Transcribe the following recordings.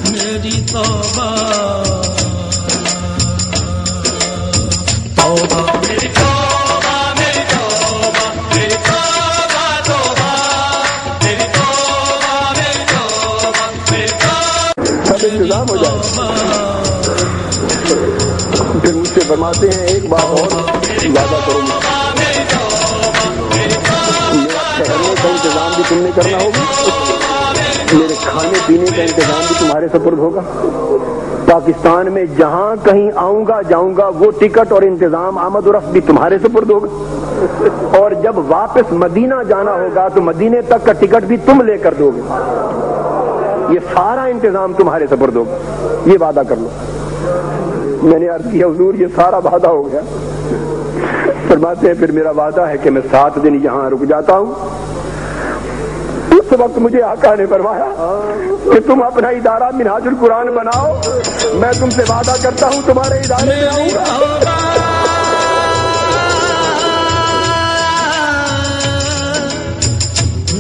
میری توبہ توبہ میری توبہ میری توبہ میری توبہ توبہ میری توبہ میری توبہ میری توبہ سب انتظام ہو جائے. پھر مجھ سے فرماتے ہیں ایک بات اور وعدہ کرو میرا ٹھہرنے کا انتظام بھی تم نے کرنا ہوگا, میرے کھانے پینے کا انتظام بھی تمہارے سپرد ہوگا. پاکستان میں جہاں کہیں آؤں گا جاؤں گا وہ ٹکٹ اور انتظام آمد و رفت بھی تمہارے سپرد ہوگا, اور جب واپس مدینہ جانا ہوگا تو مدینے تک کا ٹکٹ بھی تم لے کر دو گے. یہ سارا انتظام تمہارے سپرد ہوگا, یہ وعدہ کر لو. میں نے عرض کیا حضور یہ سارا وعدہ ہو گیا. فرماتے ہیں پھر میرا وعدہ ہے کہ میں 7 دن یہاں رک جاتا ہوں. اس وقت مجھے آقا نے فرمایا کہ تم اپنا ادارہ منہاج القرآن بناؤ, میں تم سے وعدہ کرتا ہوں تمہارے ادارے میں آؤں گا.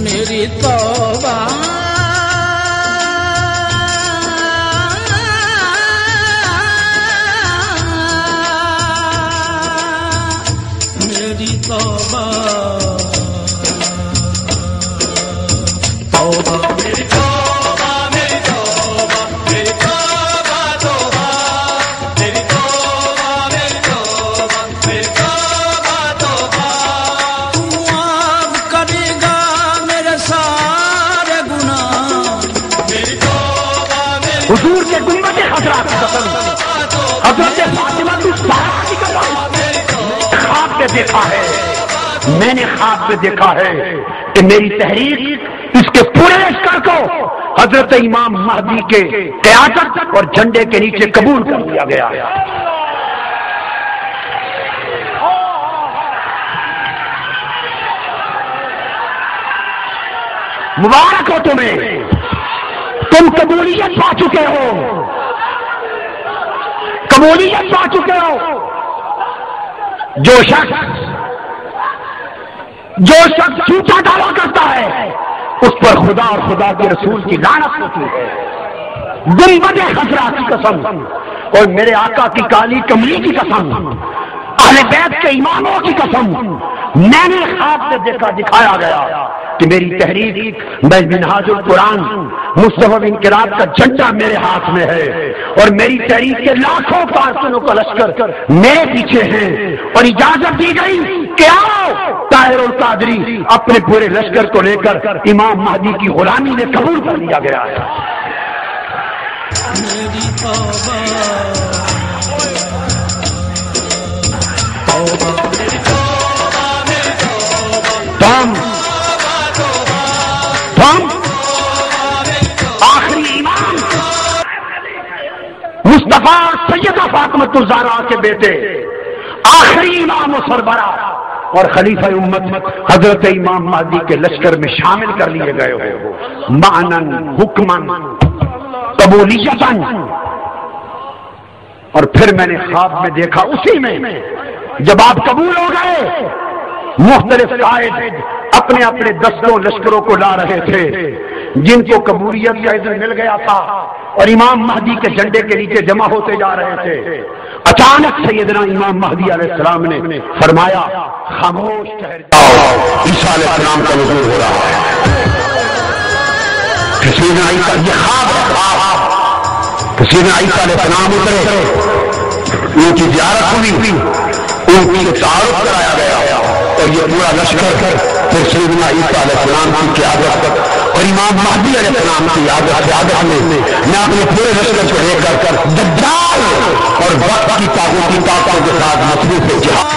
میری توبہ میری توبہ توبہ میری توبہ میری توبہ میری توبہ توبہ میری توبہ میری توبہ میری توبہ توبہ. تو معاف کرے گا میرے سارے گناہ. میری توبہ میری حضور کے گنبد حضرات کی قسم, حضرت فاطمہ الزہرا کی قسم, خواب میں دیکھا ہے, میں نے خواب میں دیکھا ہے کہ میری تحریک اس کے پورے لشکر کو حضرت امام مہدی کے قیادت اور جھنڈے کے نیچے قبول کر لیا گیا. مبارک ہو تمہیں, تم قبولیت پا چکے ہو, قبولیت پا چکے ہو. جو شخص جھوٹا دعویٰ کرتا ہے اس پر خدا اور خدا کے رسول کی لعنت ہوتی ہے. گنبد خضرا کی قسم اور میرے آقا کی کالی کملی کی قسم, اہل بیت کے اماموں کی قسم, میں نے خواب سے دیکھا دکھایا گیا کہ میری تحریک میں منہاج القرآن مصطفی انقلاب کا جھنڈا میرے ہاتھ میں ہے, اور میری تحریک کے لاکھوں پارسنوں کا لشکر میرے پیچھے ہیں, اور اجازت دی گئی کہ آؤ طاہر القادری اپنے پورے لشکر کو لے کر امام مہدی کی غلامی میں قبول کر لیا گیا ہے. میری توبہ توبہ میری توبہ میری توبہ تم آخری امام مصطفیٰ سیدہ فاطمہ الزہرا کے بیٹے, آخری امام و سربراہ اور خلیفہ امت حضرت امام مہدی کے لشکر میں شامل کر لیے گئے ہو, معنن حکمن قبولیتاً. اور پھر میں نے خواب میں دیکھا اسی میں جب آپ قبول ہو گئے, مختلف قائد اپنے اپنے دستوں لشکروں کو لا رہے تھے جن کو قبولیت کا اذن مل گیا تھا, اور امام مہدی کے جھنڈے کے نیچے جمع ہوتے جا رہے تھے. اچانک سیدنا امام مہدی علیہ السلام نے فرمایا خاموش ٹھہر جاؤ, عیسیٰ علیہ السلام کا نزول ہو رہا ہے. سیدنا عیسیٰ یہ خواب سیدنا عیسیٰ علیہ السلام اترے, ان کی زیارت ہوئی, ان کی تعارف کرایا گیا, اور یہ پورا لشکر پھر سیدنا عیسیٰ علیہ السلام کی قیادت اور امام مہدی علیہ السلام کی قیادت میں میں اپنے پورے لشکر کو لے کر دجال اور وقت کی طاقتی طاقتوں کے ساتھ مصروف جہاد.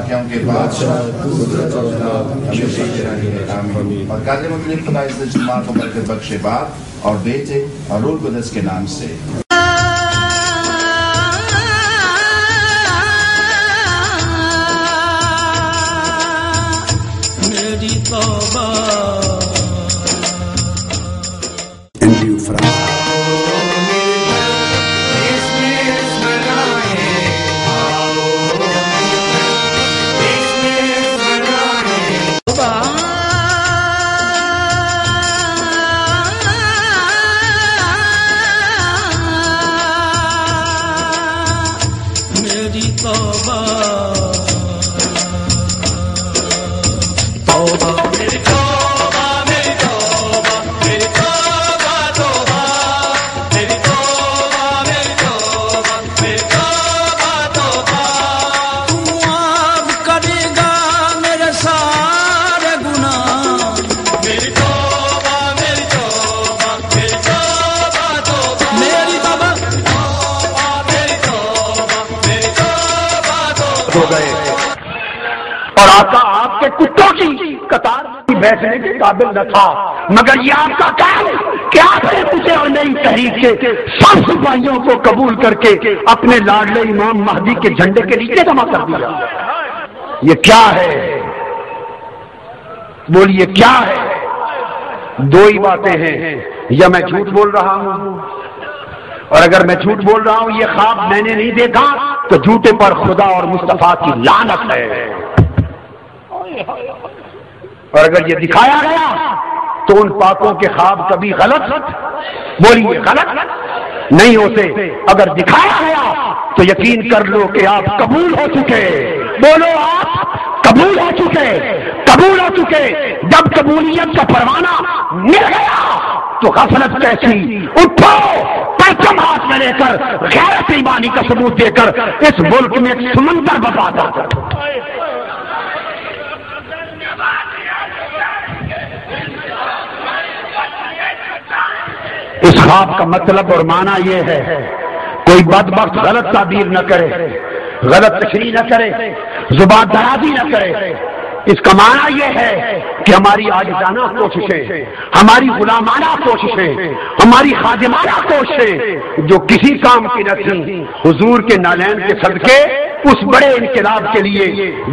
کیونکہ بادشاہ اور قادر مطلب خدا عزت جماعت کو برکت بخشے باپ اور بیٹے اور روح القدس کے نام سے. میری توبہ ہو گئے اور آقا آپ کے کتوں کی قطار میں بیٹھنے کے قابل نہ تھا، مگر یہ آپ کا کام کہ آپ نے مجھے اور نئی تحریک کے سب سپاہیوں کو قبول کر کے اپنے لاڈلے امام مہدی کے جھنڈے کے نیچے جمع کر دیا۔ یہ کیا ہے؟ بولیے کیا ہے؟ دو ہی باتیں ہیں، یا میں جھوٹ بول رہا ہوں، اور اگر میں جھوٹ بول رہا ہوں یہ خواب میں نے نہیں دیکھا تو جھوٹے پر خدا اور مصطفیٰ کی لعنت ہے، اور اگر یہ دکھایا گیا تو ان پاکوں کے خواب کبھی غلط بولیے غلط نہیں ہوتے، اگر دکھایا گیا تو یقین کر لو کہ آپ قبول ہو چکے، بولو آپ قبول ہو چکے، قبول ہو چکے۔ جب قبولیت کا پروانہ مل گیا تو غفلت کیسی، اٹھو پرچم ہاتھ میں لے کر غیرت ایمانی کا ثبوت دے کر اس ملک میں ایک سمندر برپا کر اس خواب کا مطلب اور معنی یہ ہے، کوئی بدبخت غلط تعبیر نہ کرے، غلط تشریح نہ کرے، زبان درازی نہ کرے۔ اس کا معنی یہ ہے کہ ہماری عاجزانہ کوششیں، ہماری غلامانہ کوششیں، ہماری خادمانہ کوششیں جو کسی کام کی نہ تھیں، حضور کے نالین کے صدقے اس بڑے انقلاب کے لیے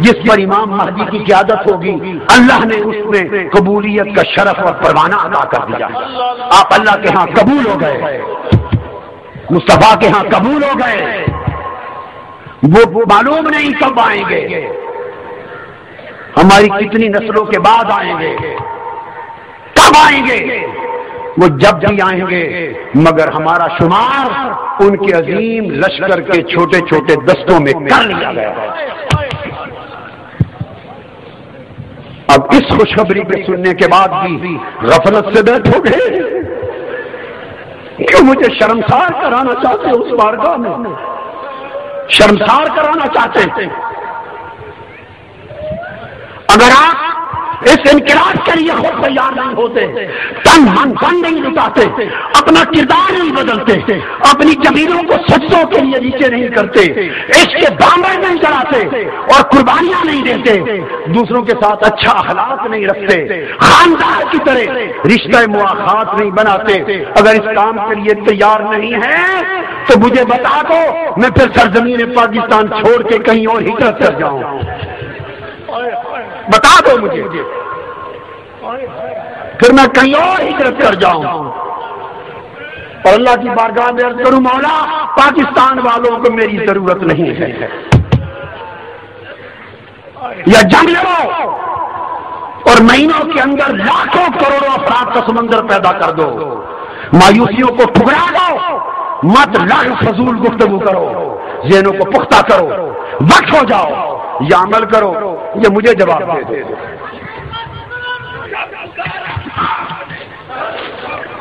جس پر امام مہدی کی قیادت ہوگی، اللہ نے اس میں قبولیت کا شرف اور پروانہ عطا کر دیا۔ آپ اللہ کے ہاں قبول ہو گئے، مصطفیٰ کے ہاں قبول ہو گئے۔ وہ معلوم نہیں کب آئیں گے، ہماری کتنی نسلوں کے بعد آئیں گے، کب آئیں گے، وہ جب بھی آئیں گے، مگر ہمارا شمار ان کے عظیم لشکر کے چھوٹے چھوٹے دستوں میں کر لیا گیا۔ اب اس خوشخبری کے سننے کے بعد بھی غفلت سے بیٹھو گے؟ کیوں مجھے شرمسار کرانا چاہتے اس بارگاہ میں؟ شرمسار کرانا چاہتے ہیں؟ اگر آپ اس انقلاب کے لیے خود تیار نہیں ہوتے، تن من دھن نہیں لٹاتے، اپنا کردار نہیں بدلتے، اپنی زمینوں کو سجدوں کے لیے نیچے نہیں کرتے، عشق کے دامن نہیں چڑھاتے اور قربانیاں نہیں دیتے، دوسروں کے ساتھ اچھا اخلاق نہیں رکھتے، خاندان کی طرح رشتہ مواخات نہیں بناتے، اگر اس کام کے لیے تیار نہیں ہیں تو مجھے بتا دو، میں پھر سرزمین پاکستان چھوڑ کے کہیں اور ہجرت کر جاؤں۔ بتا دو مجھے، پھر میں کہیں اور ہجرت کر جاؤں اور اللہ کی بارگاہ میں عرض کروں مولا پاکستان والوں کو میری ضرورت نہیں ہے، یا جنگ لڑو اور مہینوں کے اندر لاکھوں کروڑوں افراد کا سمندر پیدا کر دو، مایوسیوں کو ٹھکرا دو، مت لغو فضول گفتگو کرو، ذہنوں کو پختہ کرو، وقت ہو جاؤ یا عمل کرو، یہ مجھے جواب دے دو۔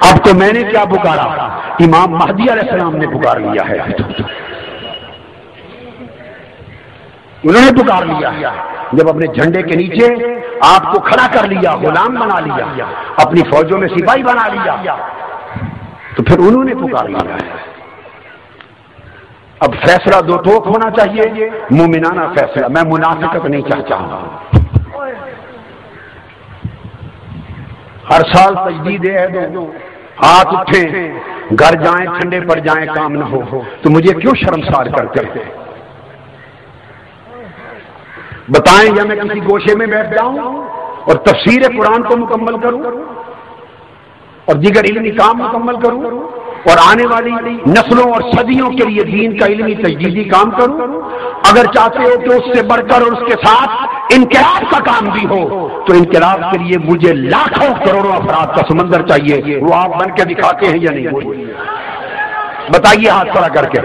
اب تو میں نے کیا پکارا، امام مہدی علیہ السلام نے پکار لیا ہے، انہوں نے پکار لیا ہے۔ جب اپنے جھنڈے کے نیچے آپ کو کھڑا کر لیا، غلام بنا لیا، اپنی فوجوں میں سپاہی بنا لیا، تو پھر انہوں نے پکار لیا ہے۔ اب فیصلہ دو ٹوک ہونا چاہیے، مومنانہ فیصلہ، میں منافقت نہیں چاہتا ہوں۔ ہر سال تجدید عہد ہو، ہاتھ اٹھیں، گھر جائیں، ٹھنڈے پڑ جائیں، کام نہ ہو تو مجھے کیوں شرمسار کرتے ہیں؟ بتائیں یا میں کسی گوشے میں بیٹھ جاؤں اور تفسیر قرآن کو مکمل کروں اور دیگر علمی کام مکمل کروں اور آنے والی نسلوں اور صدیوں کے لیے دین کا علمی تجدیدی کام کروں. اگر چاہتے ہو کہ اس سے بڑھ کر اور اس کے ساتھ انقلاب کا کام بھی ہو تو انقلاب کے لیے مجھے لاکھوں کروڑوں افراد کا سمندر چاہیے. وہ آپ بن کے دکھاتے ہیں یا نہیں؟ بتائیے ہاتھ کھڑا کر کے.